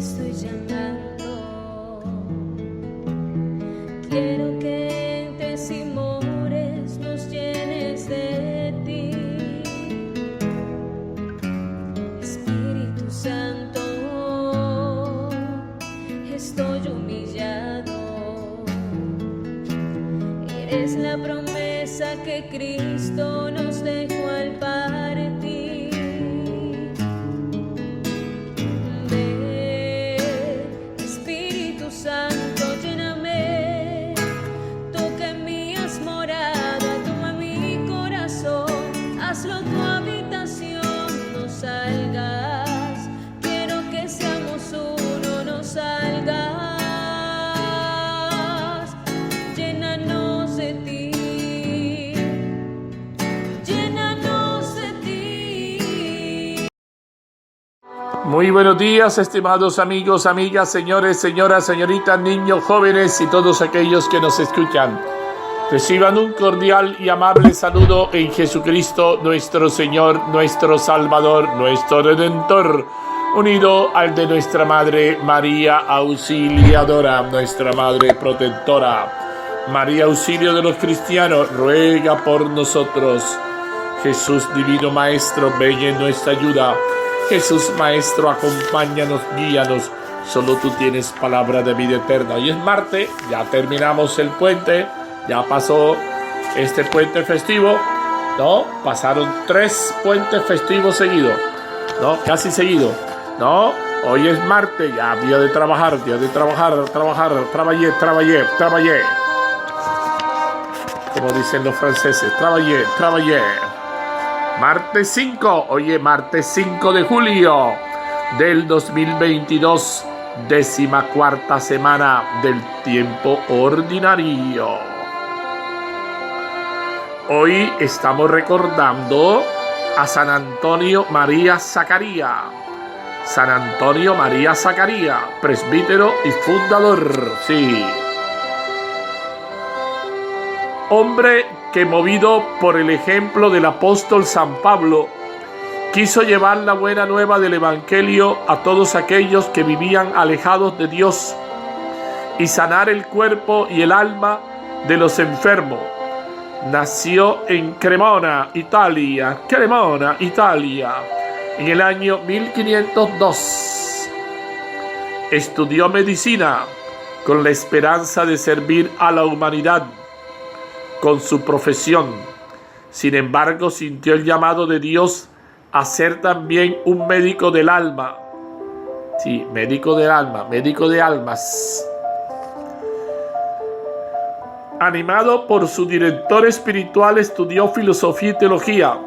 estoy llamando. Quiero que entres y mores, nos llenes de ti. Espíritu Santo, estoy humillado. Eres la promesa que Cristo nos dejó al partir. Ven, Espíritu Santo, lléname. Tú que en mí has morado, toma mi corazón, hazlo tu habitación, no salgas. Quiero que seamos uno, no salgas. Llénanos de ti. Llénanos de ti. Muy buenos días, estimados amigos, amigas, señores, señoras, señoritas, niños, jóvenes y todos aquellos que nos escuchan. Reciban un cordial y amable saludo en Jesucristo, nuestro Señor, nuestro Salvador, nuestro Redentor, unido al de nuestra Madre María Auxiliadora, nuestra Madre Protectora. María, auxilio de los cristianos, ruega por nosotros. Jesús, divino Maestro, ven en nuestra ayuda. Jesús, Maestro, acompáñanos, guíanos. Solo tú tienes palabra de vida eterna. Hoy es martes, ya terminamos el puente, ya pasó este puente festivo, ¿no? Pasaron 3 puentes festivos seguidos, ¿no? Casi seguidos, ¿no? Hoy es martes, ya día de trabajar, trabajé. Como dicen los franceses, trabajé. Martes 5, hoy es martes 5 de julio del 2022, 14ª semana del tiempo ordinario. Hoy estamos recordando a San Antonio María Zaccaria. San Antonio María Zaccaria, presbítero y fundador, sí. Hombre que, movido por el ejemplo del apóstol San Pablo, quiso llevar la buena nueva del Evangelio a todos aquellos que vivían alejados de Dios y sanar el cuerpo y el alma de los enfermos. Nació en Cremona, Italia, en el año 1502. Estudió medicina con la esperanza de servir a la humanidad con su profesión. Sin embargo, sintió el llamado de Dios a ser también un médico del alma. Sí, médico del alma, médico de almas. Animado por su director espiritual, estudió filosofía y teología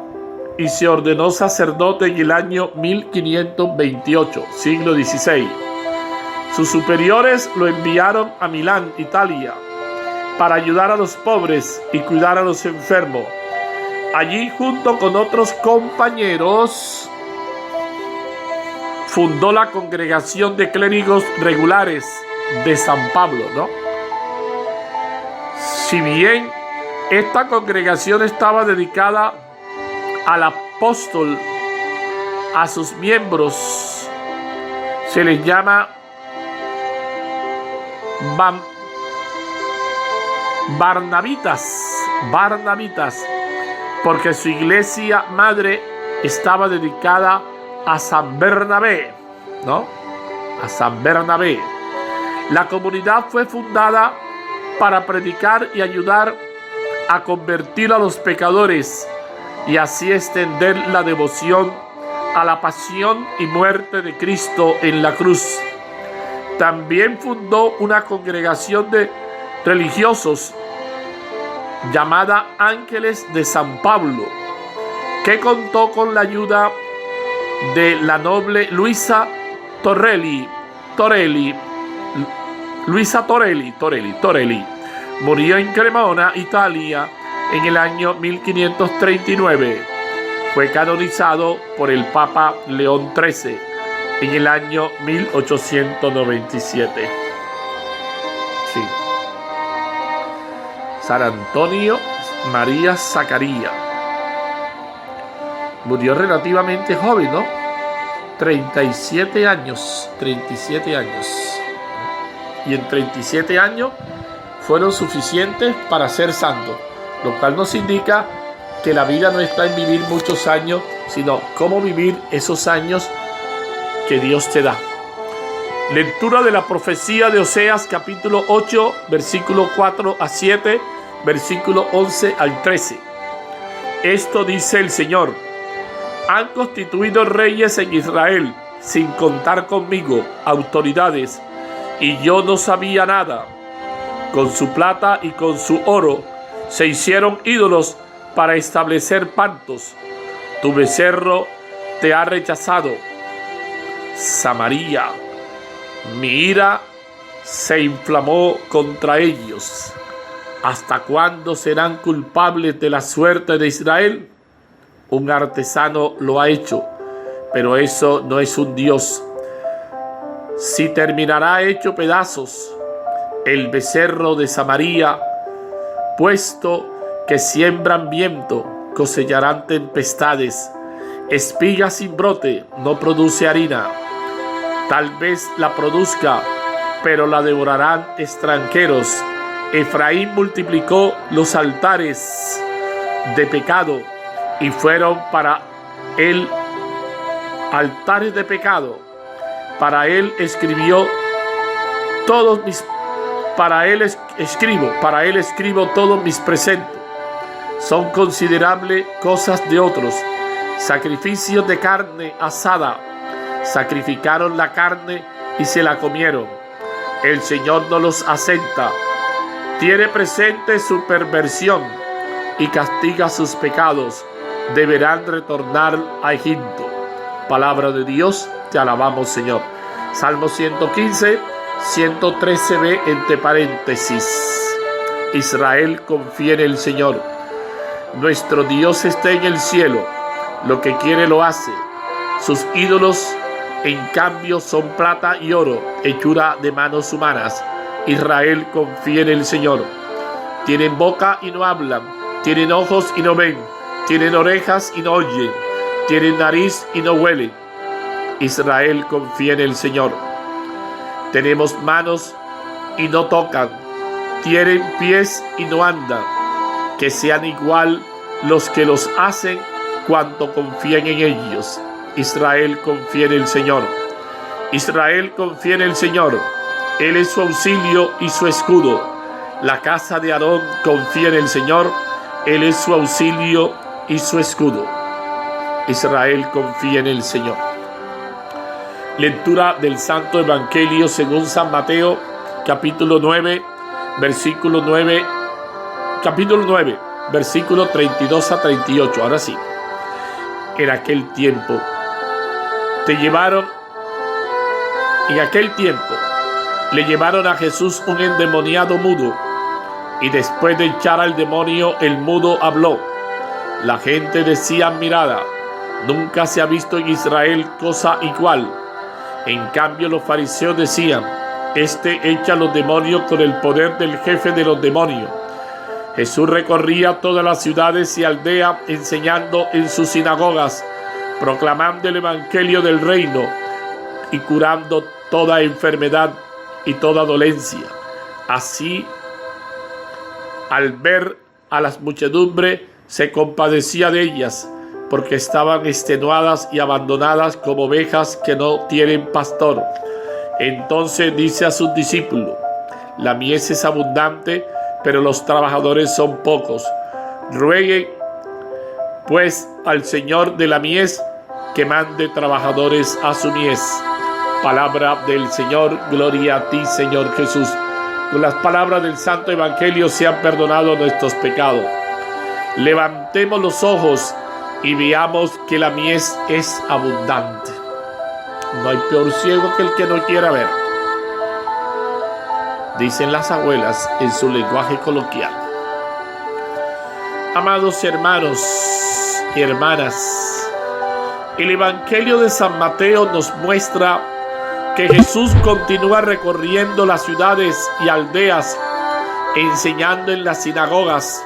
y se ordenó sacerdote en el año 1528, siglo XVI. Sus superiores lo enviaron a Milán, Italia, para ayudar a los pobres y cuidar a los enfermos. Allí, junto con otros compañeros, fundó la Congregación de Clérigos Regulares de San Pablo, ¿no? Si bien esta congregación estaba dedicada al apóstol, a sus miembros se les llama Barnabitas, porque su iglesia madre estaba dedicada a San Bernabé, ¿no? A San Bernabé. La comunidad fue fundada para predicar y ayudar a convertir a los pecadores y así extender la devoción a la pasión y muerte de Cristo en la cruz. También fundó una congregación de religiosos llamada Ángeles de San Pablo, que contó con la ayuda de la noble Luisa Torelli. Murió en Cremona, Italia, en el año 1539. Fue canonizado por el Papa León XIII en el año 1897. Sí. San Antonio María Zaccaria. Murió relativamente joven, ¿no? 37 años. Y en 37 años fueron suficientes para ser santo, lo cual nos indica que la vida no está en vivir muchos años, sino cómo vivir esos años que Dios te da. Lectura de la profecía de Oseas, capítulo 8, versículo 4 a 7, versículo 11 al 13. Esto dice el Señor: han constituido reyes en Israel, sin contar conmigo, autoridades, y yo no sabía nada. Con su plata y con su oro se hicieron ídolos para establecer pactos. Tu becerro te ha rechazado, Samaria. Mi ira se inflamó contra ellos. ¿Hasta cuándo serán culpables de la suerte de Israel? Un artesano lo ha hecho, pero eso no es un Dios. Si terminará hecho pedazos el becerro de Samaria, puesto que siembran viento, cosecharán tempestades. Espiga sin brote no produce harina. Tal vez la produzca, pero la devorarán extranjeros. Efraín multiplicó los altares de pecado y fueron para él altares de pecado. Para él escribo todos mis preceptos. Son considerables cosas de otros, sacrificios de carne asada. Sacrificaron la carne y se la comieron. El Señor no los acepta. Tiene presente su perversión y castiga sus pecados. Deberán retornar a Egipto. Palabra de Dios, te alabamos, Señor. Salmo 115, 113b entre paréntesis. Israel confía en el Señor. Nuestro Dios está en el cielo. Lo que quiere lo hace. Sus ídolos, en cambio, son plata y oro, hechura de manos humanas. Israel confía en el Señor. Tienen boca y no hablan. Tienen ojos y no ven. Tienen orejas y no oyen. Tienen nariz y no huelen. Israel confía en el Señor. Tenemos manos y no tocan. Tienen pies y no andan. Que sean igual los que los hacen cuanto confían en ellos. Israel confía en el Señor. Israel confía en el Señor. Él es su auxilio y su escudo. La casa de Aarón confía en el Señor. Él es su auxilio y su escudo. Israel confía en el Señor. Lectura del Santo Evangelio según San Mateo, capítulo 9, versículo 32 a 38. Ahora sí. En aquel tiempo le llevaron a Jesús un endemoniado mudo, y después de echar al demonio, el mudo habló. La gente decía admirada: nunca se ha visto en Israel cosa igual. En cambio, los fariseos decían: este echa a los demonios con el poder del jefe de los demonios. Jesús recorría todas las ciudades y aldeas, enseñando en sus sinagogas, proclamando el evangelio del reino y curando toda enfermedad y toda dolencia. Así, al ver a las muchedumbres, se compadecía de ellas, porque estaban extenuadas y abandonadas como ovejas que no tienen pastor. Entonces dice a sus discípulos: la mies es abundante, pero los trabajadores son pocos. Rueguen pues al Señor de la mies que mande trabajadores a su mies. Palabra del Señor. Gloria a ti, Señor Jesús. Con las palabras del Santo Evangelio sean perdonados nuestros pecados. Levantemos los ojos y veamos que la mies es abundante. No hay peor ciego que el que no quiera ver, dicen las abuelas en su lenguaje coloquial. Amados hermanos y hermanas, el Evangelio de San Mateo nos muestra que Jesús continúa recorriendo las ciudades y aldeas, enseñando en las sinagogas,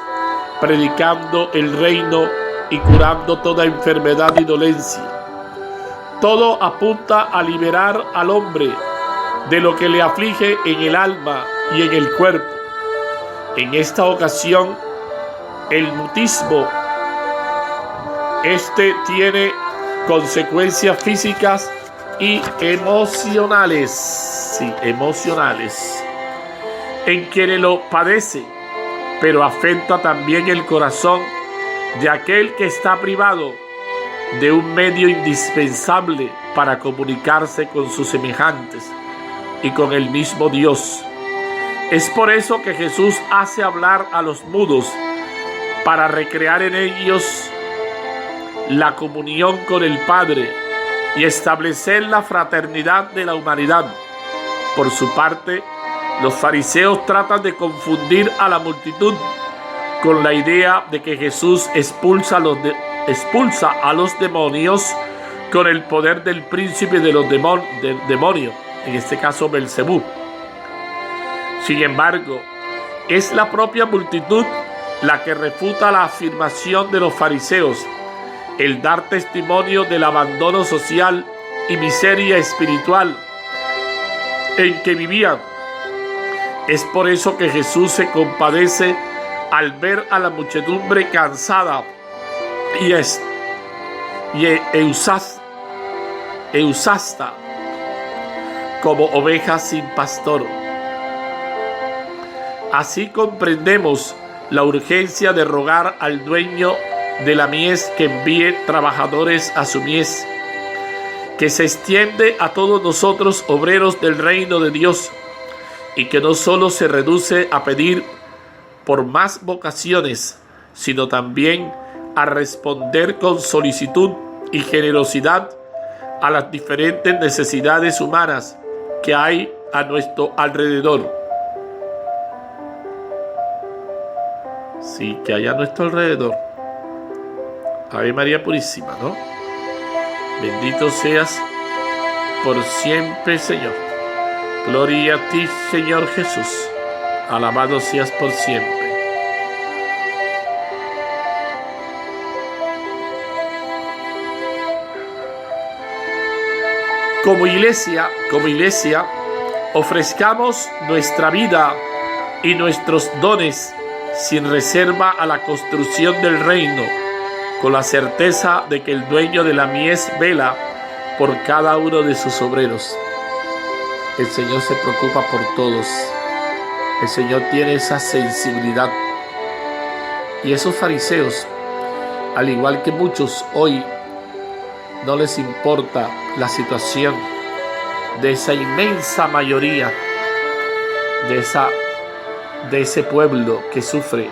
predicando el reino y curando toda enfermedad y dolencia. Todo apunta a liberar al hombre de lo que le aflige en el alma y en el cuerpo. En esta ocasión, el mutismo, tiene consecuencias físicas y emocionales, sí, emocionales, en quien lo padece, pero afecta también el corazón de aquel que está privado de un medio indispensable para comunicarse con sus semejantes y con el mismo Dios. Es por eso que Jesús hace hablar a los mudos para recrear en ellos la comunión con el Padre y establecer la fraternidad de la humanidad. Por su parte, los fariseos tratan de confundir a la multitud con la idea de que Jesús expulsa a los demonios con el poder del príncipe de los demonios, en este caso Belcebú. Sin embargo, es la propia multitud la que refuta la afirmación de los fariseos, el dar testimonio del abandono social y miseria espiritual en que vivían. Es por eso que Jesús se compadece al ver a la muchedumbre cansada y exhausta como ovejas sin pastor. Así comprendemos la urgencia de rogar al dueño de la mies que envíe trabajadores a su mies, que se extiende a todos nosotros, obreros del reino de Dios, y que no solo se reduce a pedir por más vocaciones, sino también a responder con solicitud y generosidad a las diferentes necesidades humanas que hay a nuestro alrededor. Sí, que hay a nuestro alrededor. Ave María Purísima, ¿no? Bendito seas por siempre, Señor. Gloria a ti, Señor Jesús. Alabado seas por siempre. Como iglesia, ofrezcamos nuestra vida y nuestros dones sin reserva a la construcción del reino, con la certeza de que el dueño de la mies vela por cada uno de sus obreros. El Señor se preocupa por todos. El Señor tiene esa sensibilidad. Y esos fariseos, al igual que muchos hoy, no les importa la situación de esa inmensa mayoría, de ese pueblo que sufre,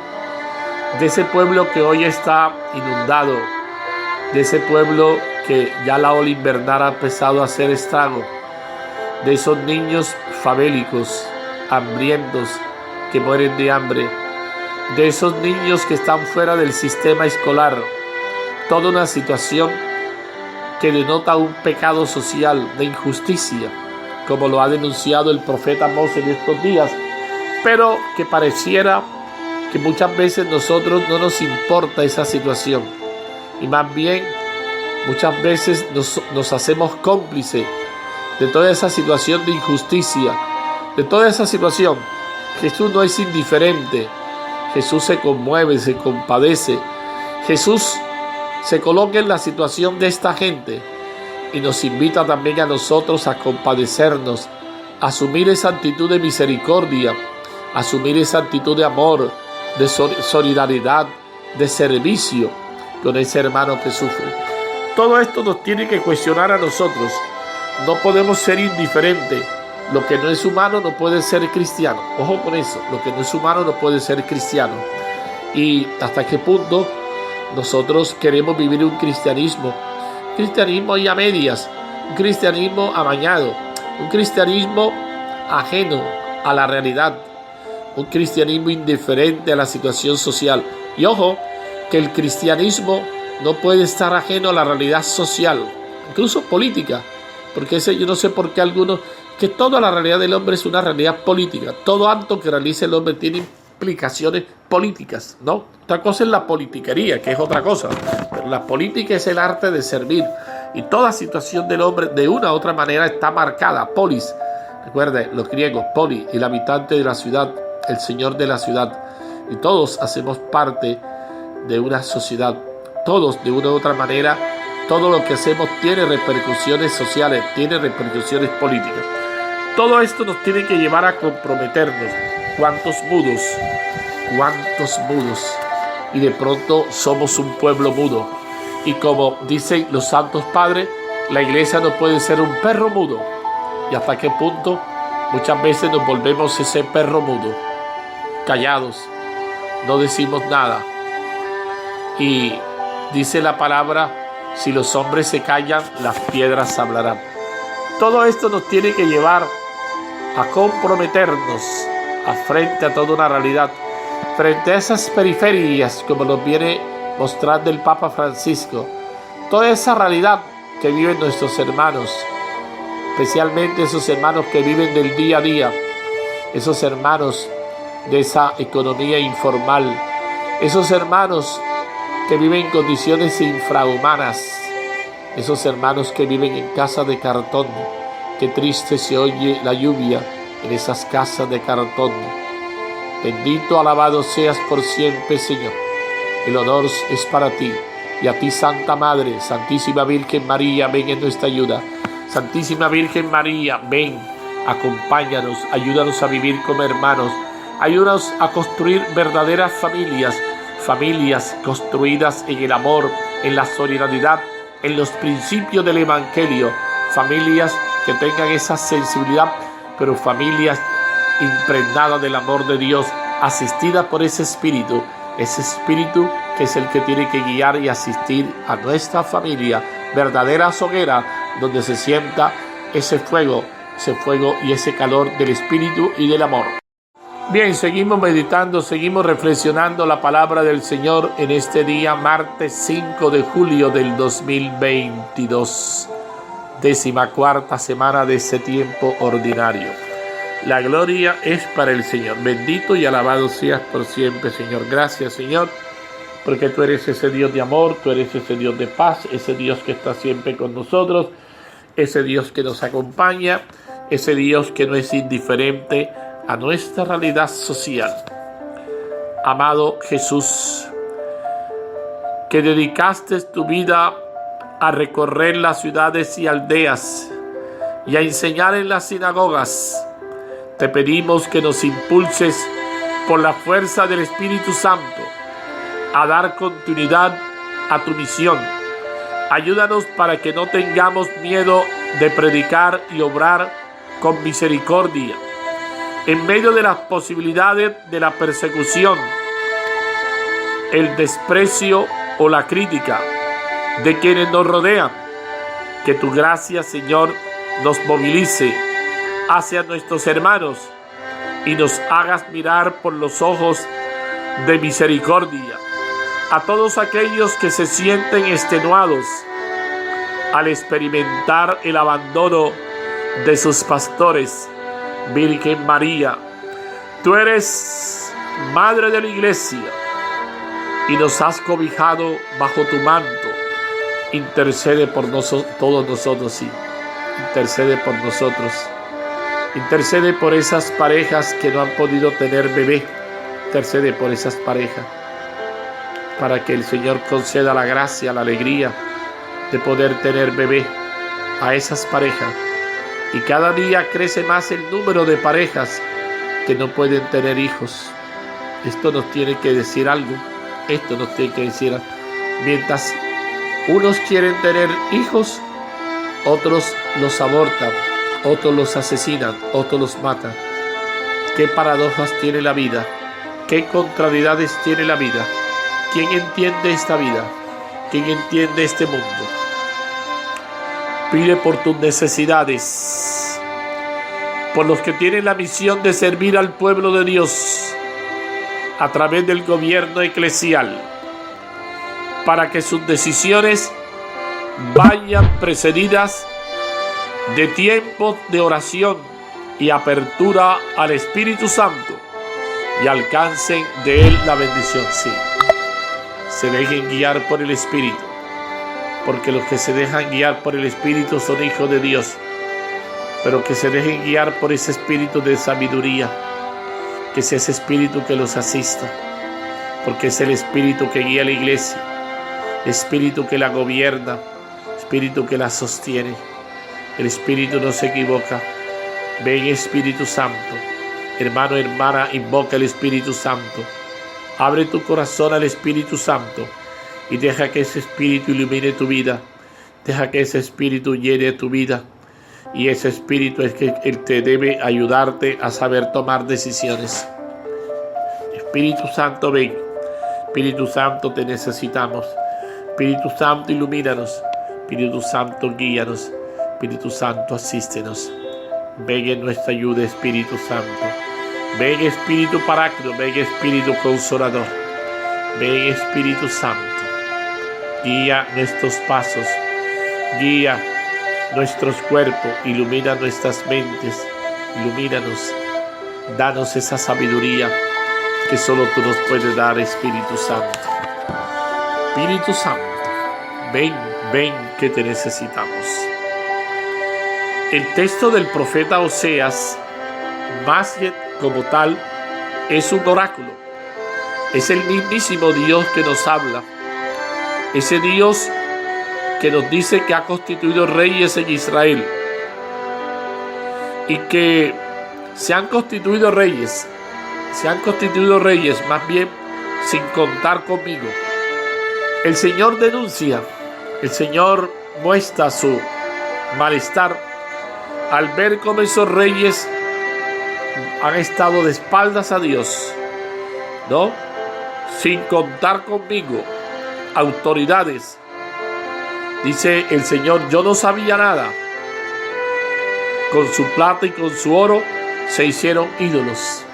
de ese pueblo que hoy está inundado, de ese pueblo que ya la ola invernal ha empezado a hacer estrago, de esos niños famélicos, hambrientos, que mueren de hambre, de esos niños que están fuera del sistema escolar. Toda una situación que denota un pecado social de injusticia, como lo ha denunciado el profeta Amós en estos días, pero que pareciera que muchas veces nosotros no nos importa esa situación, y más bien muchas veces nos hacemos cómplices de toda esa situación de injusticia, de toda esa situación. Jesús no es indiferente. Jesús se conmueve, se compadece. Jesús se coloca en la situación de esta gente y nos invita también a nosotros a compadecernos, a asumir esa actitud de misericordia, a asumir esa actitud de amor, de solidaridad, de servicio con ese hermano que sufre. Todo esto nos tiene que cuestionar a nosotros. No podemos ser indiferentes. Lo que no es humano no puede ser cristiano. Ojo con eso. Lo que no es humano no puede ser cristiano. Y hasta qué punto nosotros queremos vivir un cristianismo y a medias, un cristianismo amañado, un cristianismo ajeno a la realidad, un cristianismo indiferente a la situación social. Y ojo, que el cristianismo no puede estar ajeno a la realidad social, incluso política, porque yo no sé por qué algunos, que toda la realidad del hombre es una realidad política. Todo acto que realice el hombre tiene implicaciones políticas, ¿no? Otra cosa es la politiquería, que es otra cosa, pero la política es el arte de servir, Y toda situación del hombre de una u otra manera está marcada. Polis, recuerde, los griegos, poli, el habitante de la ciudad, el señor de la ciudad. Y todos hacemos parte de una sociedad. Todos, de una u otra manera, todo lo que hacemos tiene repercusiones sociales, tiene repercusiones políticas. Todo esto nos tiene que llevar a comprometernos. ¿Cuántos mudos? ¿Cuántos mudos? Y de pronto somos un pueblo mudo. Y como dicen los santos padres, la iglesia no puede ser un perro mudo. ¿Y hasta qué punto? Muchas veces nos volvemos ese perro mudo, callados, no decimos nada. Y dice la palabra, si los hombres se callan, las piedras hablarán. Todo esto nos tiene que llevar a comprometernos frente a toda una realidad, frente a esas periferias, como nos viene mostrando el Papa Francisco, toda esa realidad que viven nuestros hermanos, especialmente esos hermanos que viven del día a día, esos hermanos de esa economía informal, esos hermanos que viven en condiciones infrahumanas, esos hermanos que viven en casas de cartón. Qué triste se oye la lluvia en esas casas de cartón. Bendito, alabado seas por siempre, Señor. El honor es para ti. Y a ti, Santa Madre, Santísima Virgen María, ven en nuestra ayuda. Santísima Virgen María, ven, acompáñanos, ayúdanos a vivir como hermanos. Ayúdanos a construir verdaderas familias, familias construidas en el amor, en la solidaridad, en los principios del Evangelio, familias que tengan esa sensibilidad, pero familias impregnadas del amor de Dios, asistidas por ese espíritu que es el que tiene que guiar y asistir a nuestra familia, verdadera hoguera, donde se sienta ese fuego y ese calor del espíritu y del amor. Bien, seguimos meditando, seguimos reflexionando la palabra del Señor en este día, martes 5 de julio del 2022, 14ª semana de ese tiempo ordinario. La gloria es para el Señor. Bendito y alabado seas por siempre, Señor. Gracias, Señor, porque tú eres ese Dios de amor, tú eres ese Dios de paz, ese Dios que está siempre con nosotros, ese Dios que nos acompaña, ese Dios que no es indiferente a nuestra realidad social. Amado Jesús, que dedicaste tu vida a recorrer las ciudades y aldeas y a enseñar en las sinagogas, te pedimos que nos impulses por la fuerza del Espíritu Santo a dar continuidad a tu misión. Ayúdanos para que no tengamos miedo de predicar y obrar con misericordia en medio de las posibilidades de la persecución, el desprecio o la crítica de quienes nos rodean. Que tu gracia, Señor, nos movilice hacia nuestros hermanos y nos hagas mirar por los ojos de misericordia a todos aquellos que se sienten extenuados al experimentar el abandono de sus pastores. Virgen María, tú eres Madre de la Iglesia y nos has cobijado bajo tu manto. Intercede por todos nosotros, sí. Intercede por nosotros. Intercede por esas parejas que no han podido tener bebé. Intercede por esas parejas, para que el Señor conceda la gracia, la alegría de poder tener bebé a esas parejas. Y cada día crece más el número de parejas que no pueden tener hijos. Esto nos tiene que decir algo. Esto nos tiene que decir algo. Mientras unos quieren tener hijos, otros los abortan, otros los asesinan, otros los matan. Qué paradojas tiene la vida. Qué contrariedades tiene la vida. ¿Quién entiende esta vida? ¿Quién entiende este mundo? Pide por tus necesidades, por los que tienen la misión de servir al pueblo de Dios a través del gobierno eclesial, para que sus decisiones vayan precedidas de tiempos de oración y apertura al Espíritu Santo y alcancen de Él la bendición. Sí, se dejen guiar por el Espíritu. porque los que se dejan guiar por el Espíritu son hijos de Dios. Pero que se dejen guiar por ese espíritu de sabiduría, que sea ese espíritu que los asista, porque es el espíritu que guía a la iglesia, espíritu que la gobierna, espíritu que la sostiene. El espíritu no se equivoca. Ven, Espíritu Santo. Hermano, hermana, invoca el Espíritu Santo. Abre tu corazón al Espíritu Santo y deja que ese espíritu ilumine tu vida. Deja que ese espíritu llene tu vida. Y ese espíritu es que él te debe ayudarte a saber tomar decisiones. Espíritu Santo, ven. Espíritu Santo, te necesitamos. Espíritu Santo, ilumínanos. Espíritu Santo, guíanos. Espíritu Santo, asístenos. Ven en nuestra ayuda, Espíritu Santo. Ven, Espíritu Paráclito. Ven, Espíritu Consolador. Ven, Espíritu Santo. Guía nuestros pasos. Guía nuestros cuerpos, ilumina nuestras mentes, ilumínanos, danos esa sabiduría que solo tú nos puedes dar, Espíritu Santo. Espíritu Santo, ven, ven que te necesitamos. El texto del profeta Oseas, más que como tal, es un oráculo. Es el mismísimo Dios que nos habla. Ese Dios que nos dice que ha constituido reyes en Israel y que se han constituido reyes más bien sin contar conmigo. El Señor denuncia, el Señor muestra su malestar al ver cómo esos reyes han estado de espaldas a Dios, ¿no? Sin contar conmigo, autoridades. Dice el Señor, yo no sabía nada. Con su plata y con su oro se hicieron ídolos.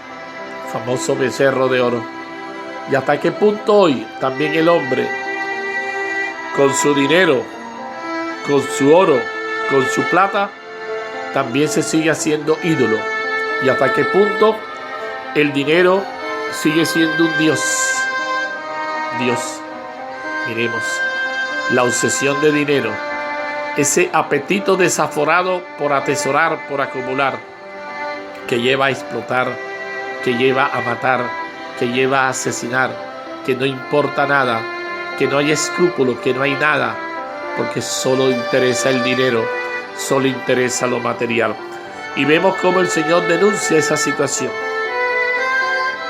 Famoso becerro de oro. ¿Y hasta qué punto hoy también el hombre, con su dinero, con su oro, con su plata, también se sigue haciendo ídolo? ¿Y hasta qué punto el dinero sigue siendo un Dios? Dios, miremos. La obsesión de dinero, ese apetito desaforado por atesorar, por acumular, que lleva a explotar, que lleva a matar, que lleva a asesinar, que no importa nada, que no hay escrúpulo, que no hay nada, porque solo interesa el dinero, solo interesa lo material. Y vemos cómo el Señor denuncia esa situación.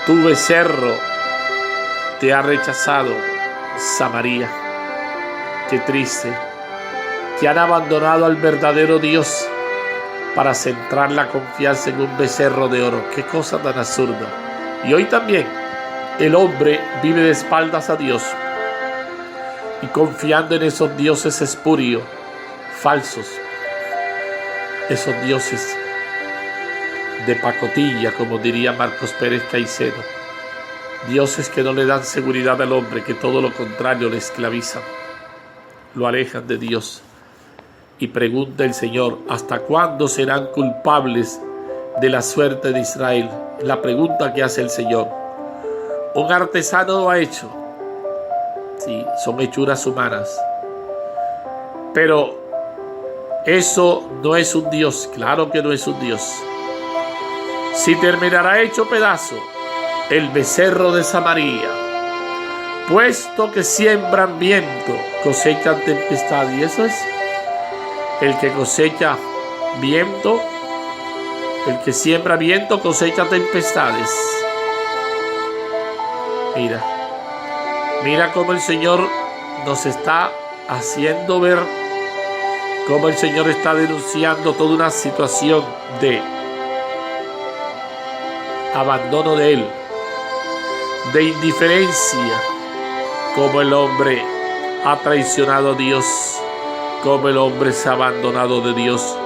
Tu becerro te ha rechazado, Samaria. Qué triste, que han abandonado al verdadero Dios para centrar la confianza en un becerro de oro. Qué cosa tan absurda. Y hoy también el hombre vive de espaldas a Dios y confiando en esos dioses espurios, falsos, esos dioses de pacotilla, como diría Marcos Pérez Caicedo, dioses que no le dan seguridad al hombre, que todo lo contrario le esclavizan, lo alejan de Dios. Y pregunta el Señor, ¿hasta cuándo serán culpables de la suerte de Israel? La pregunta que hace el Señor. Un artesano lo ha hecho. Sí, son hechuras humanas. Pero eso no es un Dios. Claro que no es un Dios. Si terminará hecho pedazo el becerro de Samaria, puesto que siembran viento, cosechan tempestad. Y eso es el que cosecha viento, el que siembra viento cosecha tempestades. Mira cómo el Señor nos está haciendo ver, cómo el Señor está denunciando toda una situación de abandono de Él, de indiferencia, como el hombre ha traicionado a Dios, como el hombre se ha abandonado de Dios,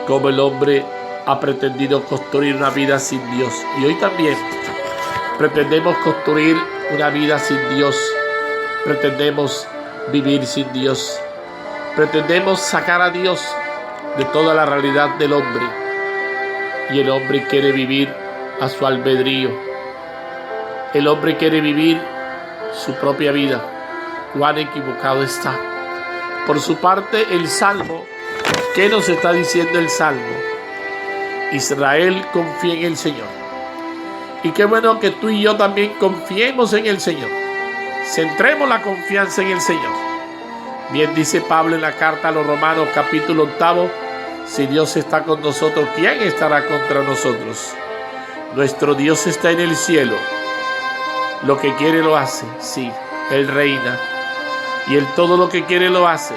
como el hombre ha pretendido construir una vida sin Dios. Y hoy también pretendemos construir una vida sin Dios, pretendemos vivir sin Dios, pretendemos sacar a Dios de toda la realidad del hombre, y el hombre quiere vivir a su albedrío, el hombre quiere vivir su propia vida. Cuán equivocado está. Por su parte, el Salmo, ¿qué nos está diciendo el Salmo? Israel confía en el Señor. Y qué bueno que tú y yo también confiemos en el Señor. Centremos la confianza en el Señor. Bien dice Pablo en la carta a los Romanos, capítulo 8, si Dios está con nosotros, ¿quién estará contra nosotros? Nuestro Dios está en el cielo. Lo que quiere lo hace, sí, Él reina. Y Él todo lo que quiere lo hace.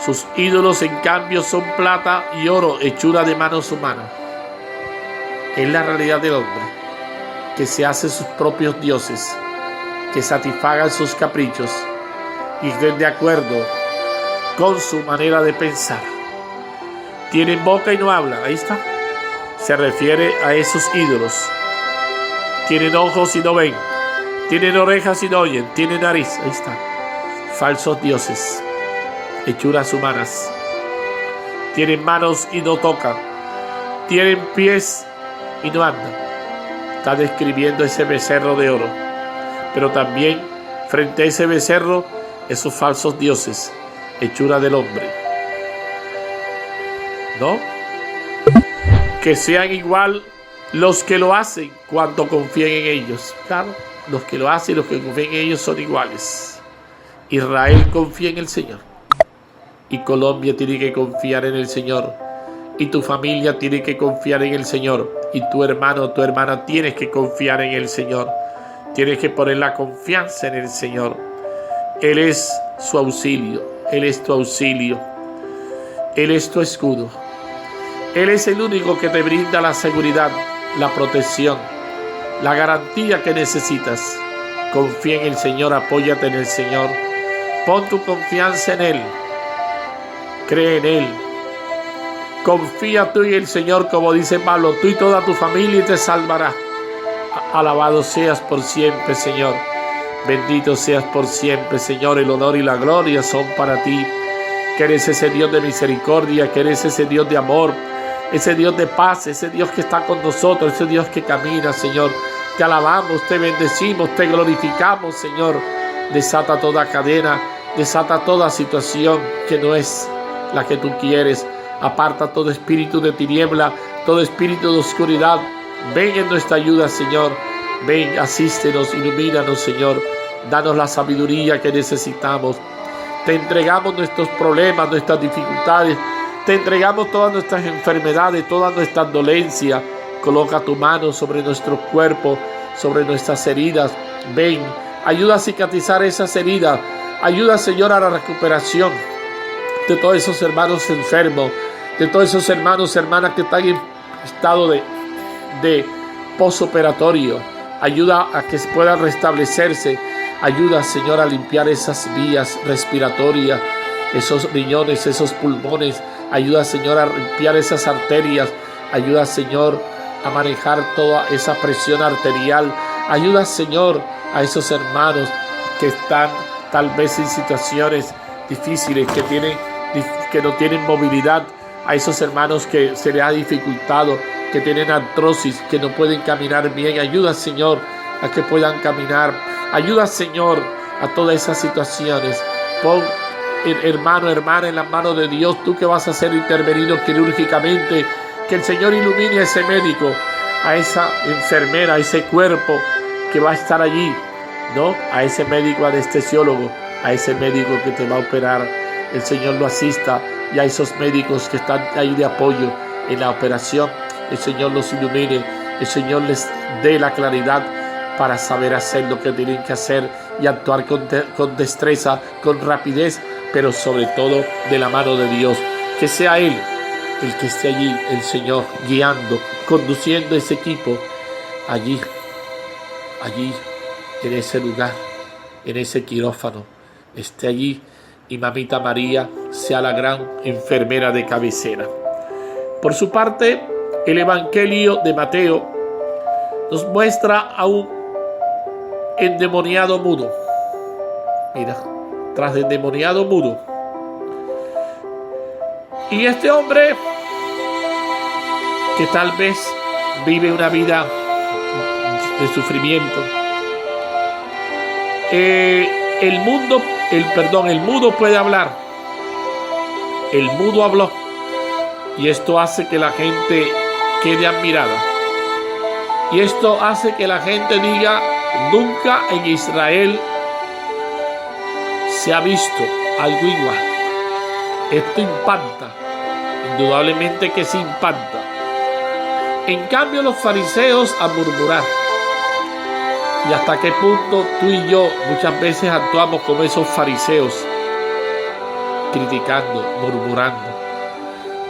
Sus ídolos, en cambio, son plata y oro, hechura de manos humanas. Es la realidad del hombre, que se hace sus propios dioses, que satisfagan sus caprichos y estén de acuerdo con su manera de pensar. Tienen boca y no hablan, ahí está. Se refiere a esos ídolos. Tienen ojos y no ven, tienen orejas y no oyen, tienen nariz, ahí está. Falsos dioses, hechuras humanas. Tienen manos y no tocan, tienen pies y no andan. Está describiendo ese becerro de oro, pero también frente a ese becerro, esos falsos dioses, hechura del hombre. ¿No? Que sean igual los que lo hacen cuando confíen en ellos. Claro, los que lo hacen y los que confían en ellos son iguales. Israel confía en el Señor. Y Colombia tiene que confiar en el Señor. Y tu familia tiene que confiar en el Señor. Y tu hermano o tu hermana tienes que confiar en el Señor. Tienes que poner la confianza en el Señor. Él es su auxilio. Él es tu auxilio. Él es tu escudo. Él es el único que te brinda la seguridad, la protección, la garantía que necesitas. Confía en el Señor, apóyate en el Señor. Pon tu confianza en Él. Cree en Él. Confía tú en el Señor, como dice Pablo, tú y toda tu familia, y te salvará. Alabado seas por siempre, Señor. Bendito seas por siempre, Señor. El honor y la gloria son para ti. Que eres ese Dios de misericordia, que eres ese Dios de amor, ese Dios de paz, ese Dios que está con nosotros, ese Dios que camina, Señor. Te alabamos, te bendecimos, te glorificamos, Señor. Desata toda cadena, desata toda situación que no es la que tú quieres. Aparta todo espíritu de tiniebla, todo espíritu de oscuridad. Ven en nuestra ayuda, Señor. Ven, asístenos, ilumínanos, Señor. Danos la sabiduría que necesitamos. Te entregamos nuestros problemas, nuestras dificultades. Te entregamos todas nuestras enfermedades, todas nuestras dolencias. Coloca tu mano sobre nuestro cuerpo, sobre nuestras heridas. Ven, ayuda a cicatrizar esas heridas. Ayuda, Señor, a la recuperación de todos esos hermanos enfermos, de todos esos hermanos, hermanas que están en estado de posoperatorio. Ayuda a que puedan restablecerse. Ayuda, Señor, a limpiar esas vías respiratorias, esos riñones, esos pulmones. Ayuda, Señor, a limpiar esas arterias. Ayuda, Señor, a manejar toda esa presión arterial. Ayuda, Señor, a esos hermanos que están tal vez en situaciones difíciles, que no tienen movilidad. A esos hermanos que se les ha dificultado, que tienen artrosis, que no pueden caminar bien. Ayuda, Señor, a que puedan caminar. Ayuda, Señor, a todas esas situaciones. Pon, hermano, hermana, en las manos de Dios, tú que vas a ser intervenido quirúrgicamente, que el Señor ilumine a ese médico, a esa enfermera, a ese cuerpo que va a estar allí, ¿no? A ese médico anestesiólogo, a ese médico que te va a operar. El Señor lo asista, y a esos médicos que están ahí de apoyo en la operación, el Señor los ilumine, el Señor les dé la claridad para saber hacer lo que tienen que hacer y actuar con destreza, con rapidez, pero sobre todo de la mano de Dios. Que sea Él el que esté allí, el Señor, guiando, conduciendo ese equipo allí, en ese lugar, en ese quirófano, esté allí, y Mamita María sea la gran enfermera de cabecera. Por su parte, el Evangelio de Mateo nos muestra a un endemoniado mudo. Mira, tras el endemoniado mudo. Y este hombre, que tal vez vive una vida de sufrimiento, el mundo el mudo puede hablar. El mudo habló. Y esto hace que la gente quede admirada. Y esto hace que la gente diga, nunca en Israel se ha visto algo igual. Esto impacta. Indudablemente que se impacta. En cambio, los fariseos a murmurar. ¿Y hasta qué punto tú y yo muchas veces actuamos como esos fariseos? Criticando, murmurando.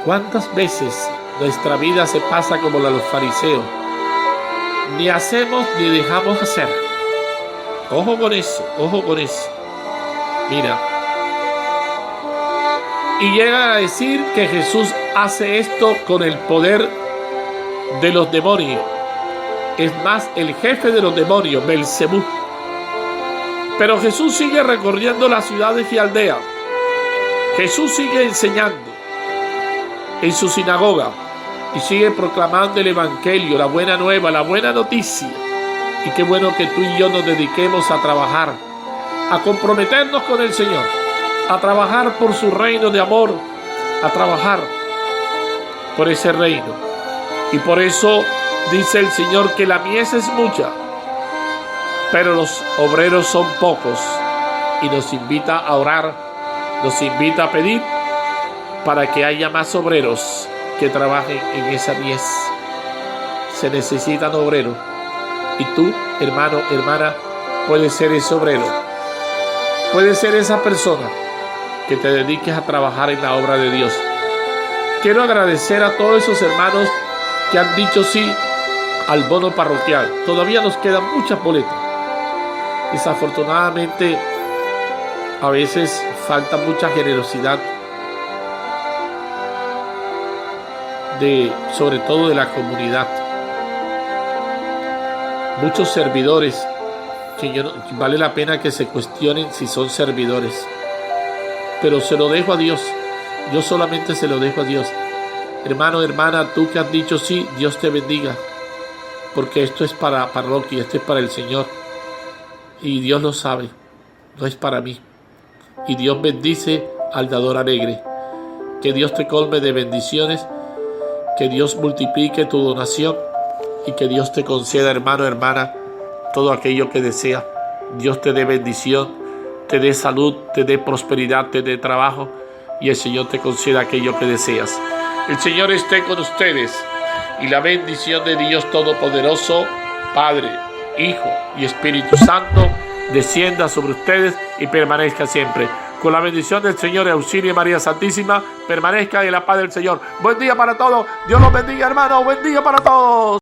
¿Cuántas veces nuestra vida se pasa como la de los fariseos? Ni hacemos ni dejamos hacer. Ojo con eso, ojo con eso. Mira. Y llegan a decir que Jesús hace esto con el poder de los demonios. Es más, el jefe de los demonios, Belcebú. Pero Jesús sigue recorriendo las ciudades y aldeas. Jesús sigue enseñando en su sinagoga y sigue proclamando el evangelio, la buena nueva, la buena noticia. Y qué bueno que tú y yo nos dediquemos a trabajar, a comprometernos con el Señor, a trabajar por su reino de amor, a trabajar por ese reino. Y por eso dice el Señor que la mies es mucha, pero los obreros son pocos. Y nos invita a orar, nos invita a pedir para que haya más obreros que trabajen en esa mies. Se necesitan obreros. Y tú, hermano, hermana, puedes ser ese obrero. Puedes ser esa persona que te dediques a trabajar en la obra de Dios. Quiero agradecer a todos esos hermanos que han dicho sí al bono parroquial. Todavía nos quedan muchas boletas. Desafortunadamente, a veces falta mucha generosidad, sobre todo de la comunidad. Muchos servidores que vale la pena que se cuestionen si son servidores. Pero se lo dejo a Dios. Yo solamente se lo dejo a Dios. Hermano, hermana, tú que has dicho sí, Dios te bendiga. Porque esto es para parroquia, esto es para el Señor. Y Dios lo sabe, no es para mí. Y Dios bendice al dador alegre. Que Dios te colme de bendiciones. Que Dios multiplique tu donación. Y que Dios te conceda, hermano, hermana, todo aquello que desea. Dios te dé bendición, te dé salud, te dé prosperidad, te dé trabajo. Y el Señor te conceda aquello que deseas. El Señor esté con ustedes. Y la bendición de Dios Todopoderoso, Padre, Hijo y Espíritu Santo, descienda sobre ustedes y permanezca siempre. Con la bendición del Señor y auxilio de María Santísima, permanezca en la paz del Señor. Buen día para todos. Dios los bendiga, hermanos. Buen día para todos.